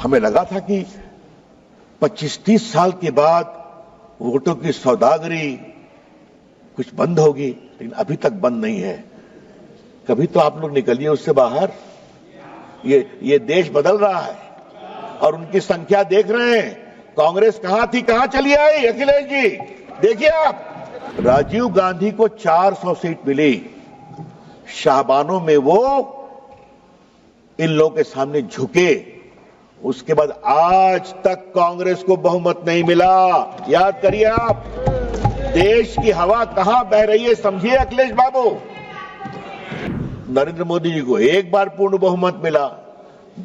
हमें लगा था कि 25-30 साल के बाद वोटों की सौदागरी कुछ बंद होगी, लेकिन अभी तक बंद नहीं है। कभी तो आप लोग निकलिए उससे बाहर। ये देश बदल रहा है और उनकी संख्या देख रहे हैं। कांग्रेस कहां थी, कहां चली आई? अखिलेश जी देखिए आप, राजीव गांधी को 400 सीट मिली, शाहबानों में वो इन लोगों के सामने झुके। उसके बाद आज तक कांग्रेस को बहुमत नहीं मिला। याद करिए आप, देश की हवा कहां बह रही है समझिए अखिलेश बाबू। नरेंद्र मोदी जी को एक बार पूर्ण बहुमत मिला,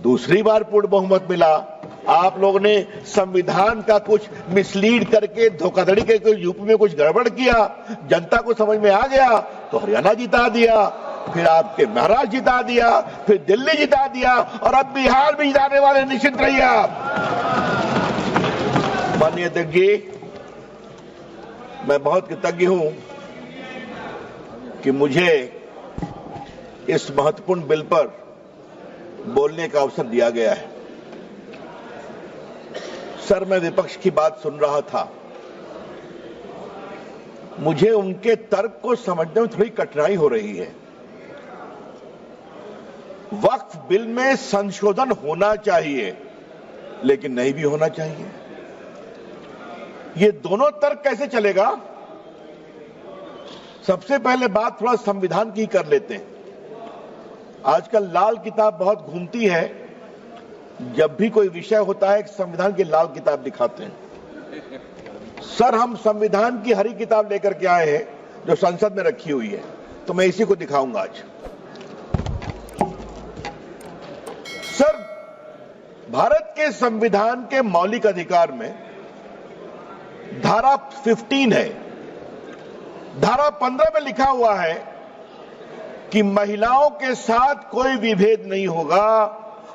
दूसरी बार पूर्ण बहुमत मिला। आप लोगों ने संविधान का कुछ मिसलीड करके, धोखाधड़ी करके यूपी में कुछ गड़बड़ किया, जनता को समझ में आ गया तो हरियाणा जिता दिया, फिर आपके महाराष्ट्र जिता दिया, फिर दिल्ली जिता दिया और अब बिहार भी जिताने वाले। निश्चित रहिए आप। माननीय अध्यक्ष जी, मैं बहुत कृतज्ञ हूं कि मुझे इस महत्वपूर्ण बिल पर बोलने का अवसर दिया गया है। सर, मैं विपक्ष की बात सुन रहा था, मुझे उनके तर्क को समझने में थोड़ी कठिनाई हो रही है। वक्फ बिल में संशोधन होना चाहिए, लेकिन नहीं भी होना चाहिए। ये दोनों तर्क कैसे चलेगा? सबसे पहले बात थोड़ा संविधान की कर लेते हैं। आजकल लाल किताब बहुत घूमती है, जब भी कोई विषय होता है संविधान की लाल किताब दिखाते हैं। सर, हम संविधान की हरी किताब लेकर के आए हैं जो संसद में रखी हुई है, तो मैं इसी को दिखाऊंगा आज। सर, भारत के संविधान के मौलिक अधिकार में धारा 15 है। धारा 15 में लिखा हुआ है कि महिलाओं के साथ कोई विभेद नहीं होगा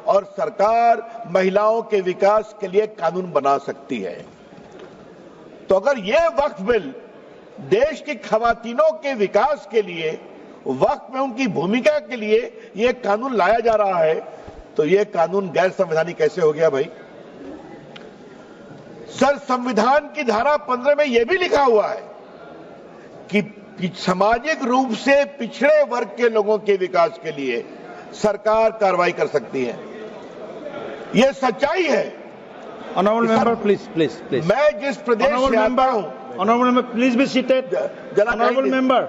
और सरकार महिलाओं के विकास के लिए कानून बना सकती है। तो अगर यह वक्फ बिल देश की खवातीनों के विकास के लिए, वक्फ में उनकी भूमिका के लिए यह कानून लाया जा रहा है, तो यह कानून गैर संवैधानिक कैसे हो गया भाई? सर, संविधान की धारा 15 में यह भी लिखा हुआ है कि सामाजिक रूप से पिछड़े वर्ग के लोगों के विकास के लिए सरकार कार्रवाई कर सकती है। यह सच्चाई है। Honorable member, please. मैं जिस प्रदेश से आता हूं, Honorable member, please be seated. Honorable member,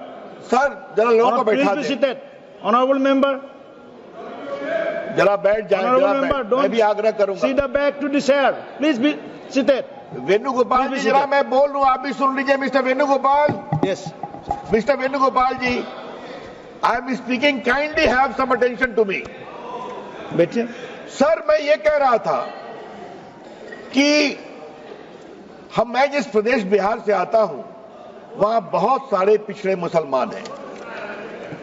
sir जरा लोगों को बैठा please be दें। seated. Honorable member, जरा बैठ जाए। Honorable member, मैं भी आग्रह करूंगा। sit back to the chair. Please be seated. Venugopal जी, जरा मैं बोल रहा हूं, आप भी सुन लीजिए। Mister Venugopal, Yes. Mister Venugopal ji, I am speaking, kindly have some attention to me. बैठिए। सर, मैं ये कह रहा था कि मैं जिस प्रदेश बिहार से आता हूं, वहां बहुत सारे पिछड़े मुसलमान हैं।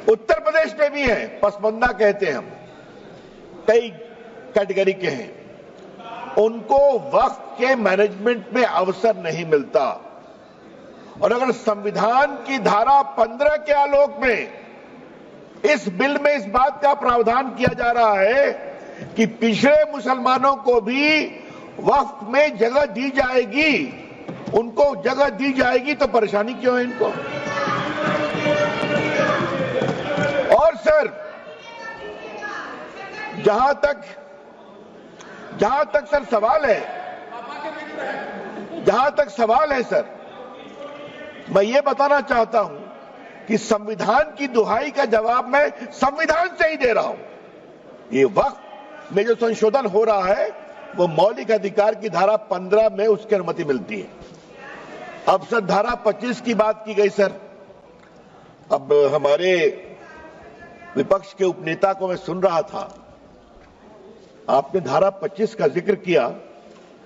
उत्तर प्रदेश में भी हैं, पसमंदा कहते हैं हम, कई कैटेगरी के हैं। उनको वक्फ के मैनेजमेंट में अवसर नहीं मिलता। और अगर संविधान की धारा 15 के आलोक में इस बिल में इस बात का प्रावधान किया जा रहा है कि पिछड़े मुसलमानों को भी वक्फ में जगह दी जाएगी, उनको जगह दी जाएगी, तो परेशानी क्यों है इनको? और सर, जहां तक सर सवाल है सर, मैं ये बताना चाहता हूं कि संविधान की दुहाई का जवाब मैं संविधान से ही दे रहा हूं। ये वक्फ में जो संशोधन हो रहा है वो मौलिक अधिकार की धारा 15 में उसकी अनुमति मिलती है। अब सर, धारा 25 की बात की गई सर। अब हमारे विपक्ष के उपनेता को मैं सुन रहा था, आपने धारा 25 का जिक्र किया,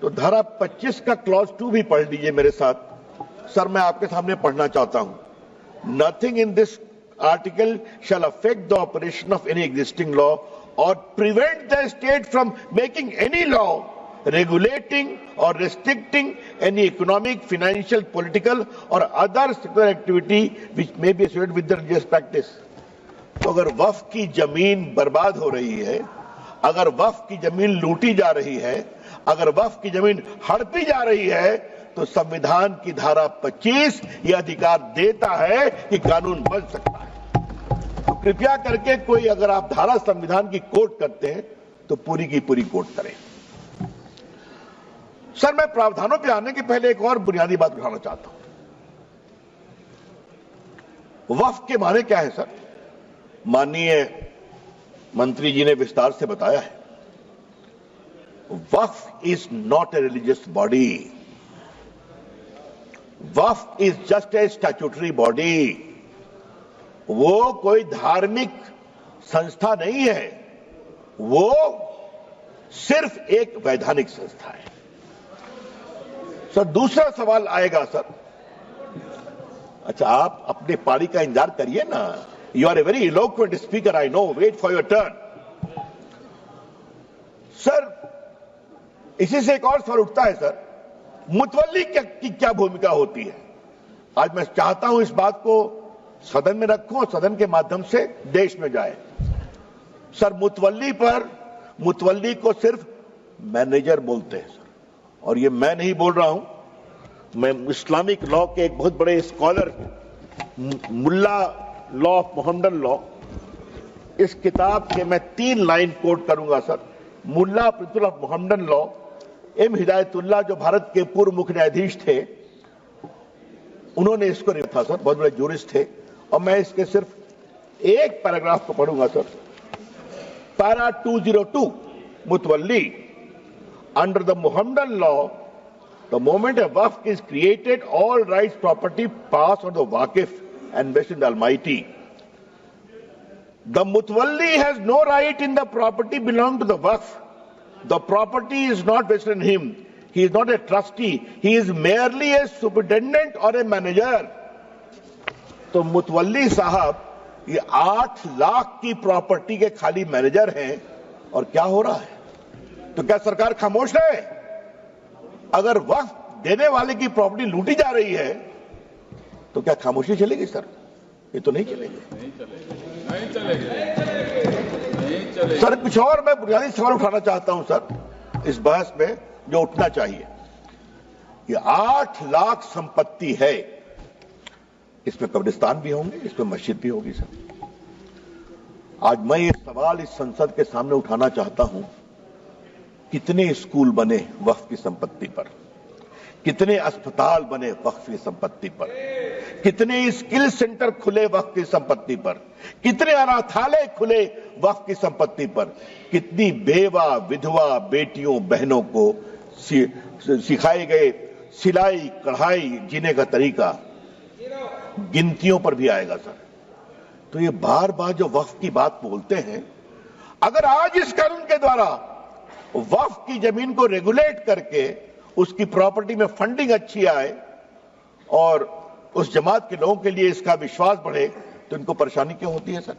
तो धारा 25 का क्लॉज 2 भी पढ़ लीजिए मेरे साथ। सर, मैं आपके सामने पढ़ना चाहता हूं। Nothing in this article shall affect the operation of any existing law or prevent the state from making any law regulating or restricting any economic, financial, political or other sectoral activity which may be associated with the religious practice. तो अगर वक्फ की जमीन बर्बाद हो रही है, अगर वक्फ की जमीन लूटी जा रही है, अगर वक्फ की जमीन हड़पी जा रही है तो संविधान की धारा 25 ये अधिकार देता है कि कानून बन सकता है। तो कृपया करके कोई अगर आप धारा संविधान की कोट करते हैं तो पूरी की पूरी कोट करें। सर, मैं प्रावधानों पे आने के पहले एक और बुनियादी बात उठाना चाहता हूं। वक्फ के माने क्या है सर? माननीय मंत्री जी ने विस्तार से बताया है। Waqf is not a religious body. Waqf is just a statutory body. वो कोई धार्मिक संस्था नहीं है, वो सिर्फ एक वैधानिक संस्था है। सर, दूसरा सवाल आएगा सर। अच्छा, आप अपने पारी का इंतजार करिए ना। You are a very eloquent speaker, I know, wait for your turn. Sir, इसी से एक और सवाल उठता है सर, मुतवल्ली की क्या भूमिका होती है? आज मैं चाहता हूं इस बात को सदन में रखूं और सदन के माध्यम से देश में जाए। सर, मुतवल्ली को सिर्फ मैनेजर बोलते हैं सर, और ये मैं नहीं बोल रहा हूं, मैं इस्लामिक लॉ के एक बहुत बड़े scholar, Mulla law of Mohammedan law, इस किताब के मैं 3 लाइन कोट करूंगा sir. Mulla principle of Mohammedan law, M Hidayatullah जो भारत के पूर्व मुख्य न्यायाधीश थे, उन्होंने इसको लिखा सर, बहुत बड़े जूरिस्ट थे। और मैं इसके सिर्फ एक पैराग्राफ को पढ़ूंगा sir. Para 202, मुतवल्ली, under the Mohammedan law, the moment a waqf is created, all rights property pass on the waqif and vested in the Almighty. The mutawalli has no right in the property belonging to the waqf. The property is not vested in him. He is not a trustee. He is merely a superintendent or a manager. तो मुतवल्ली साहब ये 8 लाख की property के खाली manager हैं। और क्या हो रहा है? तो क्या सरकार खामोश है? अगर वक्फ देने वाले की प्रॉपर्टी लूटी जा रही है तो क्या खामोशी चलेगी सर? ये तो नहीं चलेगी। सर, कुछ और मैं बुनियादी सवाल उठाना चाहता हूं सर इस बहस में, जो उठना चाहिए। ये 8 लाख संपत्ति है, इसमें कब्रिस्तान भी होंगे, इसमें मस्जिद भी होगी सर। आज मैं ये सवाल इस संसद के सामने उठाना चाहता हूं, कितने स्कूल बने वक्फ की संपत्ति पर? कितने अस्पताल बने वक्फ की संपत्ति पर? कितने स्किल सेंटर खुले वक्फ की संपत्ति पर? कितने अनाथालय खुले वक्फ की संपत्ति पर? कितनी बेवा विधवा बेटियों बहनों को सिखाए गए सिलाई कढ़ाई जीने का तरीका, गिनतियों पर भी आएगा सर। तो ये बार बार जो वक्फ की बात बोलते हैं, अगर आज इस कानून के द्वारा वक्फ की जमीन को रेगुलेट करके उसकी प्रॉपर्टी में फंडिंग अच्छी आए और उस जमात के लोगों के लिए इसका विश्वास बढ़े, तो इनको परेशानी क्यों होती है सर?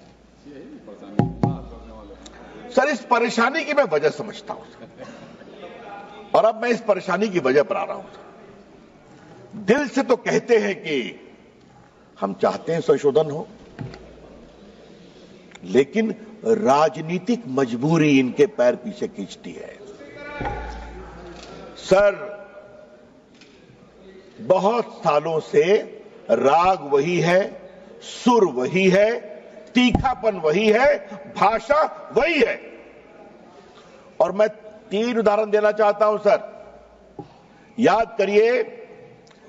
सर, इस परेशानी की मैं वजह समझता हूं सर, और अब मैं इस परेशानी की वजह पर आ रहा हूं। दिल से तो कहते हैं कि हम चाहते हैं संशोधन हो, लेकिन राजनीतिक मजबूरी इनके पैर पीछे खींचती है। सर, बहुत सालों से राग वही है, सुर वही है, तीखापन वही है, भाषा वही है। और मैं 3 उदाहरण देना चाहता हूं सर। याद करिए,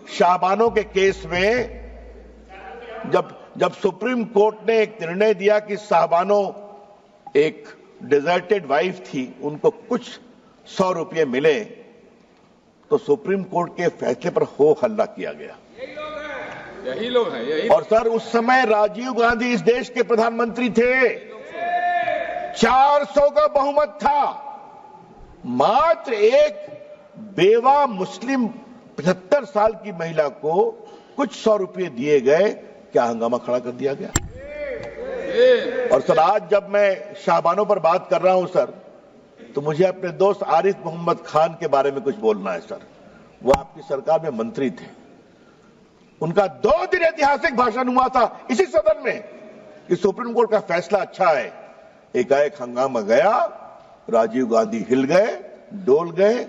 शाहबानों के केस में जब सुप्रीम कोर्ट ने एक निर्णय दिया कि साहबानो एक डिजर्टेड वाइफ थी, उनको कुछ 100 रुपये मिले, तो सुप्रीम कोर्ट के फैसले पर हो हल्ला किया गया। यही लोग हैं। और सर, उस समय राजीव गांधी इस देश के प्रधानमंत्री थे, 400 का बहुमत था। मात्र एक बेवा मुस्लिम 75 साल की महिला को कुछ 100 रुपये दिए गए, क्या हंगामा खड़ा कर दिया गया। और सर, आज जब मैं शाहबानों पर बात कर रहा हूं सर, तो मुझे अपने दोस्त आरिफ मोहम्मद खान के बारे में कुछ बोलना है सर। वो आपकी सरकार में मंत्री थे। उनका 2 दिन ऐतिहासिक भाषण हुआ था इसी सदन में कि सुप्रीम कोर्ट का फैसला अच्छा है। एकाएक हंगामा गया, राजीव गांधी हिल गए, डोल गए,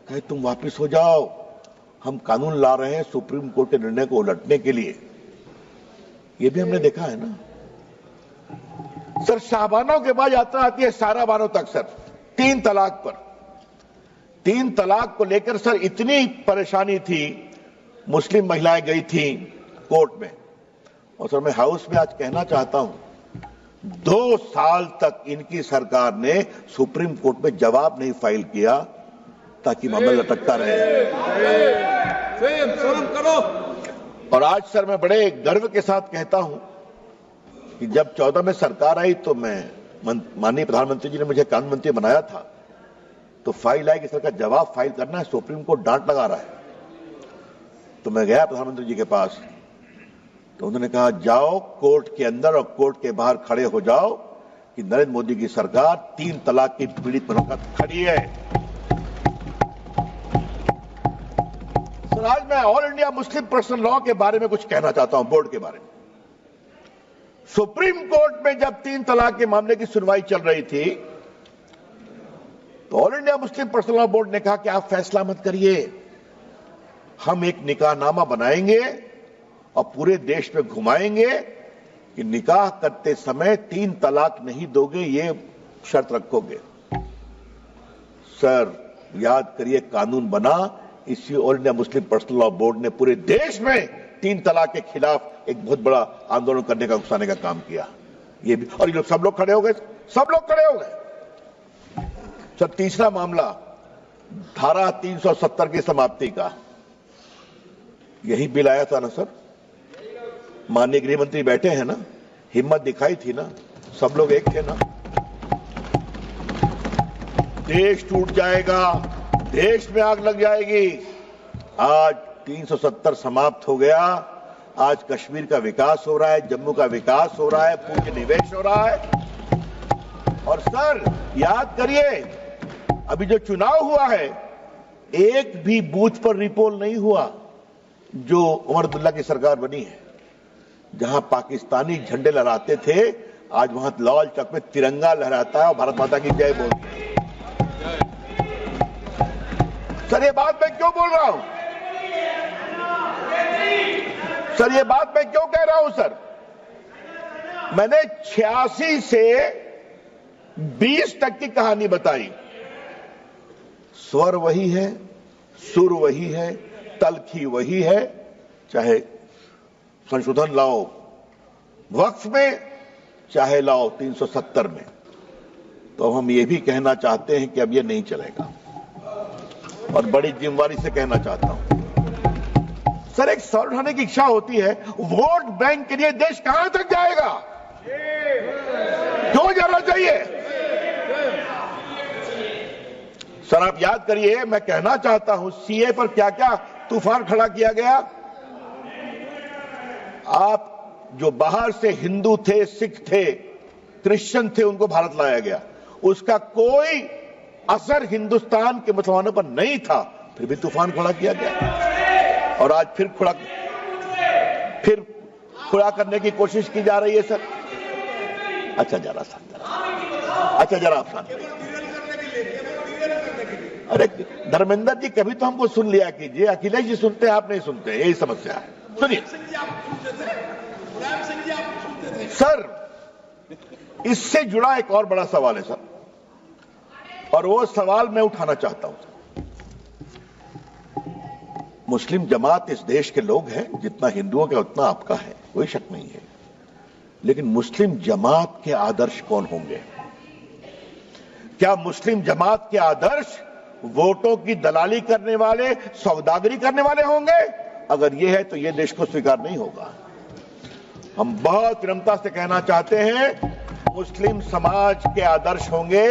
कहे तुम वापिस हो जाओ, हम कानून ला रहे हैं सुप्रीम कोर्ट के निर्णय को उलटने के लिए। ये भी हमने देखा है ना सर। शाहबानों के बाद यात्रा आती है साराबानों तक सर, 3 तलाक पर। 3 तलाक को लेकर सर इतनी परेशानी थी, मुस्लिम महिलाएं गई थी कोर्ट में, और सर मैं हाउस में आज कहना चाहता हूं 2 साल तक इनकी सरकार ने सुप्रीम कोर्ट में जवाब नहीं फाइल किया ताकि मामला लटकता रहे। और आज सर मैं बड़े गर्व के साथ कहता हूं कि जब 14 में सरकार आई तो मैं माननीय प्रधानमंत्री जी ने मुझे कानून मंत्री बनाया था, तो फाइल आई कि सर का जवाब फाइल करना है, सुप्रीम कोर्ट डांट लगा रहा है। तो मैं गया प्रधानमंत्री जी के पास, तो उन्होंने कहा जाओ कोर्ट के अंदर और कोर्ट के बाहर खड़े हो जाओ कि नरेंद्र मोदी की सरकार 3 तलाक की पीड़ित महिलाओं का खड़ी है। सर आज मैं all India Muslim personal law के बारे में कुछ कहना चाहता हूं, बोर्ड के बारे में। सुप्रीम कोर्ट में जब 3 तलाक के मामले की सुनवाई चल रही थी, तो all India Muslim personal law board ने कहा कि आप फैसला मत करिए, हम एक निकाहनामा बनाएंगे और पूरे देश में घुमाएंगे कि निकाह करते समय 3 तलाक नहीं दोगे, ये शर्त रखोगे। सर याद करिए कानून बना, इसी all India Muslim personal law board ने पूरे देश में 3 तलाक के खिलाफ एक बहुत बड़ा आंदोलन करने का, उकसाने का काम किया। ये भी, और ये लोग सब लोग खड़े हो गए, सब लोग खड़े हो गए। सर तीसरा मामला धारा 370 की समाप्ति का, यही बिल आया था ना सर, माननीय गृह मंत्री बैठे हैं ना, हिम्मत दिखाई थी ना, सब लोग एक थे ना। देश टूट जाएगा, देश में आग लग जाएगी। आज 370 समाप्त हो गया, आज कश्मीर का विकास हो रहा है, जम्मू का विकास हो रहा है, पूंजी निवेश हो रहा है। और सर याद करिए अभी जो चुनाव हुआ है, एक भी बूथ पर रिपोल नहीं हुआ जो उमर अब्दुल्ला की सरकार बनी है। जहां पाकिस्तानी झंडे लहराते थे, आज वहां लाल चौक में तिरंगा लहराता है और भारत माता की जय बोलते हैं। सर ये बात मैं क्यों बोल रहा हूं? सर ये बात मैं क्यों कह रहा हूं सर? मैंने 86 से 20 तक की कहानी बताई। स्वर वही है, सुर वही है, तलखी वही है, चाहे संशोधन लाओ वक्फ में, चाहे लाओ 370 में। तो हम ये भी कहना चाहते हैं कि अब ये नहीं चलेगा, और बड़ी जिम्मेवारी से कहना चाहता हूं सर, एक सवाल उठाने की इच्छा होती है, वोट बैंक के लिए देश कहां तक जाएगा? क्यों जाना चाहिए? सर आप याद करिए, मैं कहना चाहता हूं सीए पर क्या क्या तूफान खड़ा किया गया। आप जो बाहर से हिंदू थे, सिख थे, क्रिश्चियन थे, उनको भारत लाया गया, उसका कोई असर हिंदुस्तान के मुसलमानों पर नहीं था, फिर भी तूफान खड़ा किया गया। और आज फिर खड़ा करने की कोशिश की जा रही है सर। अच्छा जरा आप शांत रहिए। अरे धर्मेंद्र जी कभी तो हमको सुन लिया कीजिए, अखिलेश जी सुनते हैं, आप नहीं सुनते, यही समस्या है। सुनिए सर, इससे जुड़ा एक और बड़ा सवाल है सर, और वो सवाल मैं उठाना चाहता हूं सर। मुस्लिम जमात इस देश के लोग हैं, जितना हिंदुओं का उतना आपका है, कोई शक नहीं है, लेकिन मुस्लिम जमात के आदर्श कौन होंगे? क्या मुस्लिम जमात के आदर्श वोटों की दलाली करने वाले, सौदागरी करने वाले होंगे? अगर ये है तो ये देश को स्वीकार नहीं होगा। हम बहुत विनम्रता से कहना चाहते हैं, मुस्लिम समाज के आदर्श होंगे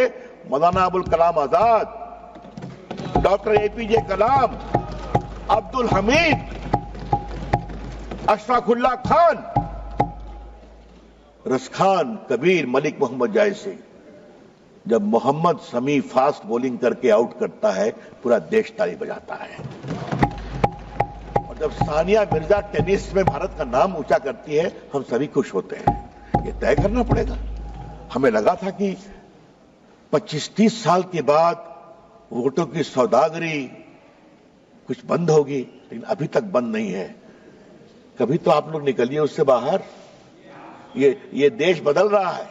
मौलाना अबुल कलाम आजाद, डॉक्टर एपीजे कलाम, अब्दुल हमीद, अशफाकुल्ला खान, रसखान, कबीर, मलिक मोहम्मद जैसे। जब मोहम्मद शमी फास्ट बॉलिंग करके आउट करता है, पूरा देश ताली बजाता है। और जब सानिया मिर्जा टेनिस में भारत का नाम ऊंचा करती है, हम सभी खुश होते हैं। ये तय करना पड़ेगा। हमें लगा था कि 25-30 साल के बाद वोटों की सौदागरी, कुछ बंद होगी, लेकिन अभी तक बंद नहीं है। कभी तो आप लोग निकलिए उससे बाहर। ये देश बदल रहा है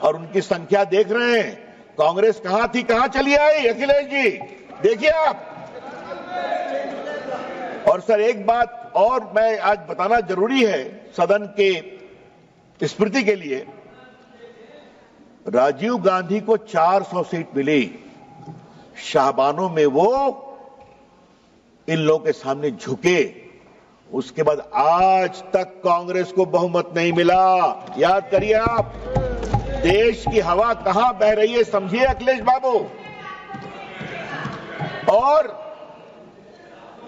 और उनकी संख्या देख रहे हैं। कांग्रेस कहां थी, कहां चली आई, अखिलेश जी देखिए आप। और सर एक बात और मैं आज बताना जरूरी है सदन के स्मृति के लिए, राजीव गांधी को 400 सीट मिली, शाहबानों में वो इन लोगों के सामने झुके। उसके बाद आज तक कांग्रेस को बहुमत नहीं मिला। याद करिए आप, देश की हवा कहां बह रही है समझिए अखिलेश बाबू। और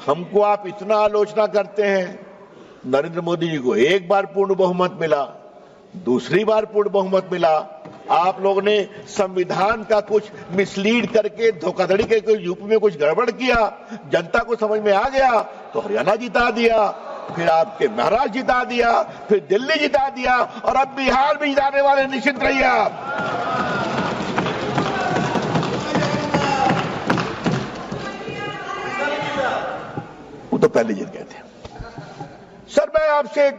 हमको आप इतना आलोचना करते हैं, नरेंद्र मोदी जी को एक बार पूर्ण बहुमत मिला, दूसरी बार पूर्ण बहुमत मिला। आप लोगों ने संविधान का कुछ मिसलीड करके धोखाधड़ी करके यूपी में कुछ गड़बड़ किया, जनता को समझ में आ गया तो हरियाणा जिता दिया, फिर आपके महाराष्ट्र जिता दिया, फिर दिल्ली जिता दिया और अब बिहार भी जिताने वाले, निश्चित रहिए आप। वो तो पहले जीत गए थे। सर मैं आपसे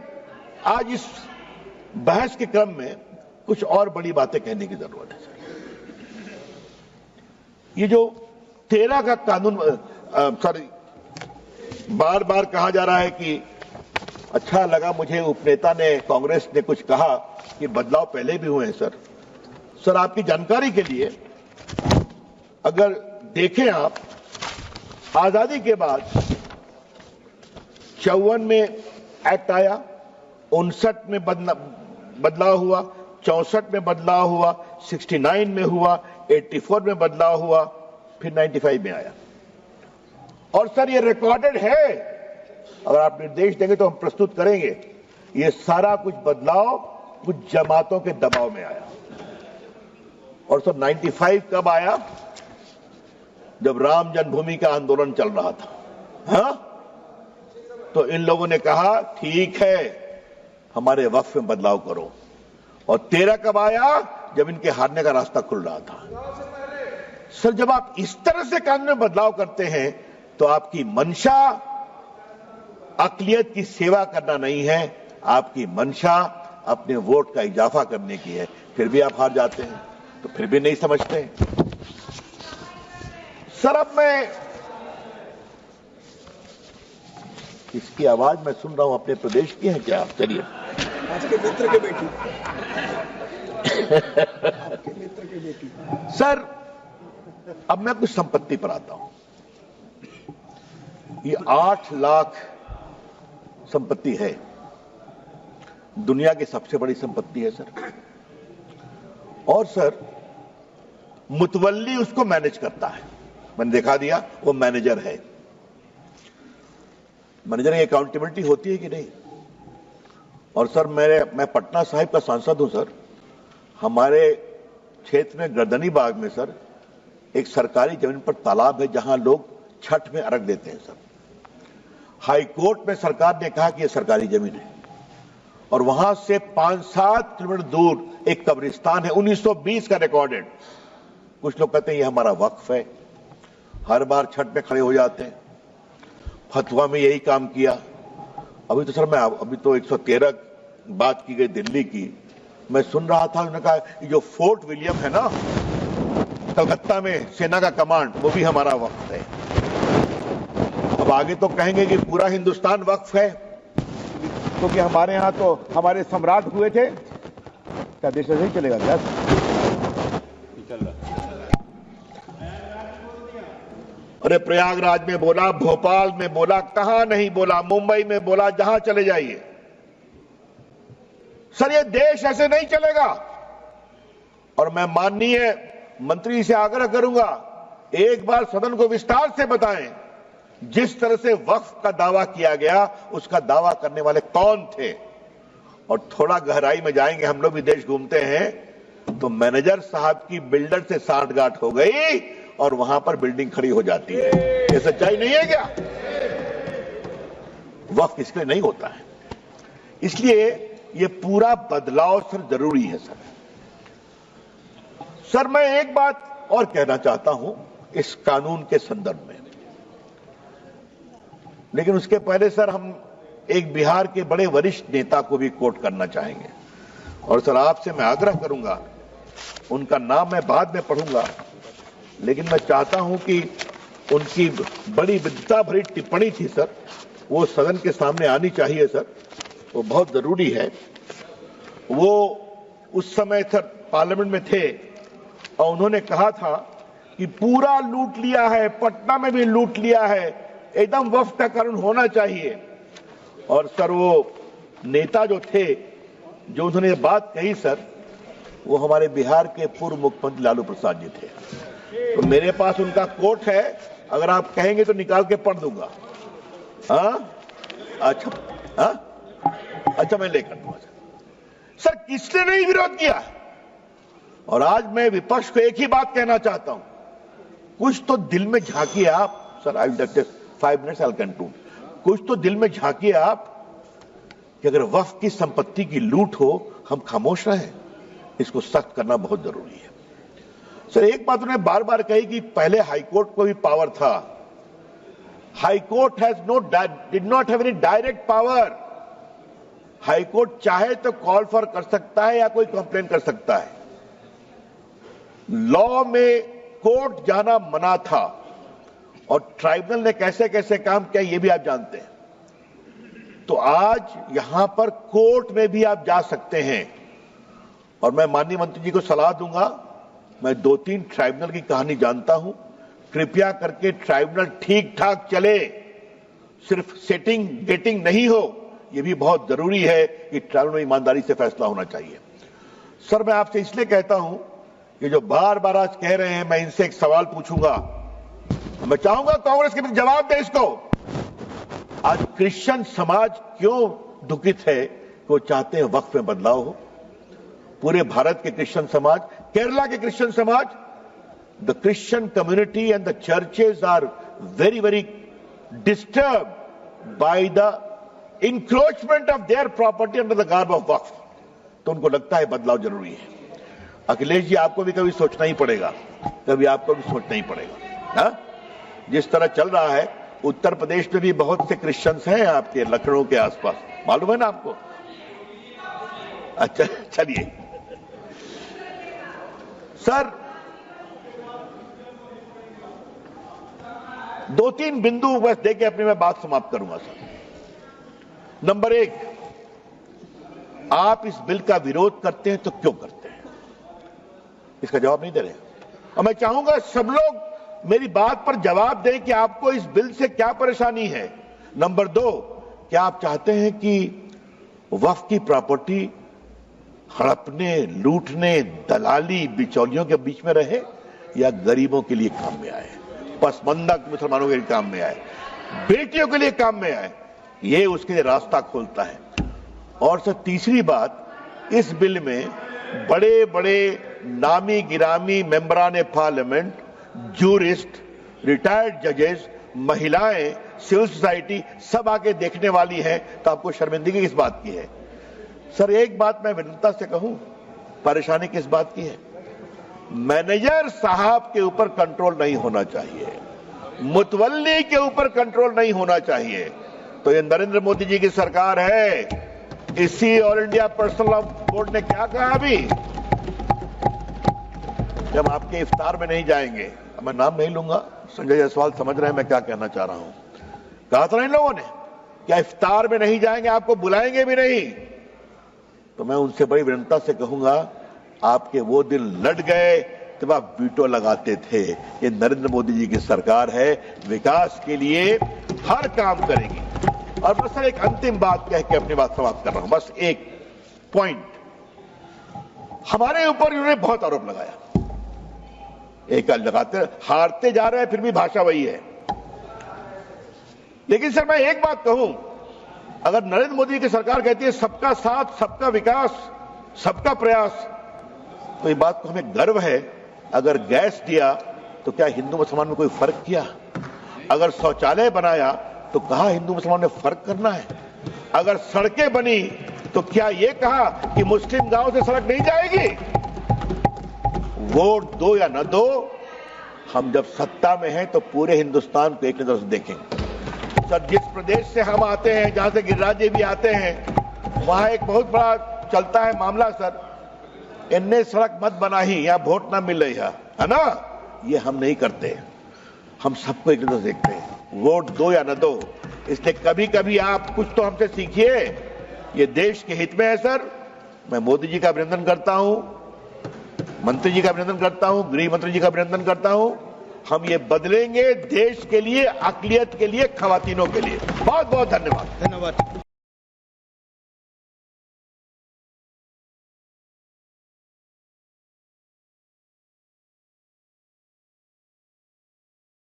आज इस बहस के क्रम में कुछ और बड़ी बातें कहने की जरूरत है सर। ये जो 13 का कानून सर बार बार कहा जा रहा है कि अच्छा लगा मुझे उपनेता ने, कांग्रेस ने कुछ कहा कि बदलाव पहले भी हुए हैं। सर आपकी जानकारी के लिए अगर देखें आप, आजादी के बाद 54 में एक्ट आया, 59 में बदलाव हुआ, 64 में बदलाव हुआ, 69 में हुआ, 84 में बदलाव हुआ, फिर 95 में आया। और सर ये रिकॉर्डेड है, अगर आप निर्देश देंगे तो हम प्रस्तुत करेंगे। ये सारा कुछ बदलाव कुछ जमातों के दबाव में आया। और सर 95 कब आया? जब राम जन्मभूमि का आंदोलन चल रहा था। हाँ, तो इन लोगों ने कहा ठीक है हमारे वक्फ में बदलाव करो। और 13 कब आया? जब इनके हारने का रास्ता खुल रहा था। सर जब आप इस तरह से कानून में बदलाव करते हैं तो आपकी मंशा अक़लियत की सेवा करना नहीं है, आपकी मंशा अपने वोट का इजाफा करने की है। फिर भी आप हार जाते हैं, तो फिर भी नहीं समझते। सर अब मैं इसकी आवाज मैं सुन रहा हूं, अपने प्रदेश की है क्या? चलिए, आपके मित्र की बेटी आपके मित्र की बेटी। सर अब मैं कुछ संपत्ति पर आता हूं। ये 8 लाख संपत्ति है, दुनिया की सबसे बड़ी संपत्ति है सर। और सर मुतवल्ली उसको मैनेज करता है, मैंने दिखा दिया, वो मैनेजर है। मैनेजर की अकाउंटेबिलिटी होती है कि नहीं? और सर मैं पटना साहिब का सांसद हूं सर। हमारे क्षेत्र में गर्दनी बाग में सर एक सरकारी जमीन पर तालाब है जहां लोग छठ में अर्घ देते हैं सर। हाई कोर्ट में सरकार ने कहा कि यह सरकारी जमीन है और वहां से 5-7 किलोमीटर दूर एक कब्रिस्तान है, 1920 का रिकॉर्डेड। कुछ लोग कहते हैं ये हमारा वक्फ है, हर बार छठ में खड़े हो जाते हैं। फतवा में यही काम किया। अभी तो सर अभी तो 113 बात की गई दिल्ली की, मैं सुन रहा था, उन्होंने कहा जो फोर्ट विलियम है ना कलकत्ता में सेना का कमांड, वो भी हमारा वक्फ है। अब आगे तो कहेंगे कि पूरा हिंदुस्तान वक्फ है, क्योंकि हमारे यहां तो हमारे सम्राट हुए थे। क्या देश ऐसे ही चलेगा क्या? अरे प्रयागराज में बोला, भोपाल में बोला, कहां नहीं बोला, मुंबई में बोला, जहां चले जाइए। सर ये देश ऐसे नहीं चलेगा। और मैं माननीय मंत्री से आग्रह करूंगा, एक बार सदन को विस्तार से बताएं जिस तरह से वक्फ का दावा किया गया, उसका दावा करने वाले कौन थे। और थोड़ा गहराई में जाएंगे, हम लोग भी देश घूमते हैं, तो मैनेजर साहब की बिल्डर से सांठगांठ हो गई और वहां पर बिल्डिंग खड़ी हो जाती है। ये सच्चाई नहीं है क्या? वक्फ इसलिए नहीं होता है। इसलिए ये पूरा बदलाव सर जरूरी है सर। सर मैं एक बात और कहना चाहता हूं इस कानून के संदर्भ में। लेकिन उसके पहले सर हम एक बिहार के बड़े वरिष्ठ नेता को भी कोट करना चाहेंगे। और सर आपसे मैं आग्रह करूंगा, उनका नाम मैं बाद में पढ़ूंगा, लेकिन मैं चाहता हूं कि उनकी बड़ी विद्वता भरी टिप्पणी थी सर, वो सदन के सामने आनी चाहिए सर, वो बहुत जरूरी है। वो उस समय सर पार्लियामेंट में थे और उन्होंने कहा था कि पूरा लूट लिया है, पटना में भी लूट लिया है, एकदम वक्फ का कानून होना चाहिए। और सर वो नेता जो थे, जो उन्होंने ये बात कही सर, वो हमारे बिहार के पूर्व मुख्यमंत्री लालू प्रसाद जी थे। तो मेरे पास उनका कोट है, अगर आप कहेंगे तो निकाल के पढ़ दूंगा। अच्छा मैं लेकर दूंगा सर। किसने नहीं विरोध किया? और आज मैं विपक्ष को एक ही बात कहना चाहता हूं, कुछ तो दिल में झांकिए आप sir. I will take 5 minutes, I conclude. कुछ तो दिल में झांकिए आप कि अगर वक्फ की संपत्ति की लूट हो, हम खामोश रहें? इसको सख्त करना बहुत जरूरी है सर। एक बात उन्होंने बार बार कही कि पहले हाईकोर्ट को भी पावर था। High court did not have any direct power. High court चाहे तो कॉल फॉर कर सकता है या कोई कंप्लेन कर सकता है। लॉ में कोर्ट जाना मना था और ट्राइब्यूनल ने कैसे कैसे काम किया ये भी आप जानते हैं। तो आज यहां पर कोर्ट में भी आप जा सकते हैं। और मैं माननीय मंत्री जी को सलाह दूंगा, मैं 2-3 ट्राइब्यूनल की कहानी जानता हूं, कृपया करके ट्राइब्यूनल ठीक ठाक चले, सिर्फ सेटिंग गेटिंग नहीं हो। यह भी बहुत जरूरी है कि ट्राइब्यूनल में ईमानदारी से फैसला होना चाहिए। सर मैं आपसे इसलिए कहता हूं कि जो बार बार आज कह रहे हैं, मैं इनसे एक सवाल पूछूंगा, मैं चाहूंगा कांग्रेस के भी जवाब दे इसको। आज क्रिश्चियन समाज क्यों दुखित है कि वो चाहते हैं वक्फ में बदलाव हो? पूरे भारत के क्रिश्चियन समाज, केरला के क्रिश्चियन समाज, the Christian community and the churches are very very disturb by the encroachment of their property under the garb of Waqf. तो उनको लगता है बदलाव जरूरी है। अखिलेश जी, आपको भी कभी सोचना ही पड़ेगा, कभी आपको भी सोचना ही पड़ेगा। हा? जिस तरह चल रहा है, उत्तर प्रदेश में भी बहुत से क्रिश्चियंस हैं आपके लखनऊ के आसपास, मालूम है ना आपको? अच्छा चलिए सर, 2-3 बिंदु बस देके अपनी मैं बात समाप्त करूंगा सर। नंबर 1, आप इस बिल का विरोध करते हैं तो क्यों करते हैं? इसका जवाब नहीं दे रहे। और मैं चाहूंगा सब लोग मेरी बात पर जवाब दें कि आपको इस बिल से क्या परेशानी है। नंबर 2, क्या आप चाहते हैं कि वक्फ की प्रॉपर्टी हड़पने, लूटने, दलाली, बिचौलियों के बीच में रहे या गरीबों के लिए काम में आए, पसमंदा मुसलमानों के लिए काम में आए, बेटियों के लिए काम में आए? ये उसके लिए रास्ता खोलता है। और सर तीसरी बात, इस बिल में बड़े बड़े नामी गिरामी मेंबरान पार्लियामेंट, जूरिस्ट, रिटायर्ड जजेस, महिलाएं, सिविल सोसाइटी सब आके देखने वाली है। तो आपको शर्मिंदगी किस बात की है? सर एक बात मैं विनम्रता से कहूं, परेशानी किस बात की है? मैनेजर साहब के ऊपर कंट्रोल नहीं होना चाहिए, मुतवल्ली के ऊपर कंट्रोल नहीं होना चाहिए। तो ये नरेंद्र मोदी जी की सरकार है। इसी all India personal law board ने क्या कहा अभी, जब आपके इफ्तार में नहीं जाएंगे, मैं नाम नहीं लूंगा, संजय जायसवाल समझ रहे हैं मैं क्या कहना चाह रहा हूं। कहा था ना इन लोगों ने, क्या इफ्तार में नहीं जाएंगे, आपको बुलाएंगे भी नहीं। तो मैं उनसे बड़ी विनम्रता से कहूंगा, आपके वो दिन लट गए जब आप वीटो लगाते थे। ये नरेंद्र मोदी जी की सरकार है, विकास के लिए हर काम करेगी। और बस सर एक अंतिम बात कह के अपनी बात समाप्त कर रहा हूं, बस एक पॉइंट। हमारे ऊपर इन्होंने बहुत आरोप लगाया, एक लगाते हारते जा रहे हैं, फिर भी भाषा वही है। लेकिन सर मैं एक बात कहूं, अगर नरेंद्र मोदी की सरकार कहती है सबका साथ, सबका विकास, सबका प्रयास, तो ये बात को हमें गर्व है। अगर गैस दिया तो क्या हिंदू मुसलमान में कोई फर्क किया? अगर शौचालय बनाया तो कहा हिंदू मुसलमान ने फर्क करना है? अगर सड़कें बनी तो क्या यह कहा कि मुस्लिम गांव से सड़क नहीं जाएगी? वोट दो या न दो, हम जब सत्ता में हैं तो पूरे हिंदुस्तान को एक नजर से देखेंगे। सर, जिस प्रदेश से हम आते हैं, जहां से गिरिराज जी भी आते हैं, वहां एक बहुत बड़ा चलता है मामला सर, इन्ने सड़क मत बनाही, यहाँ वोट ना मिले है ना। ये हम नहीं करते, हम सबको एक नजर देखते हैं, वोट दो या न दो। इसलिए कभी कभी आप कुछ तो हमसे सीखिए, ये देश के हित में है सर। मैं मोदी जी का अभिनंदन करता हूं, मंत्री जी का अभिनंदन करता हूं, गृह मंत्री जी का अभिनंदन करता हूं। हम ये बदलेंगे देश के लिए, अकलियत के लिए, खवातीनों के लिए। बहुत बहुत धन्यवाद। धन्यवाद।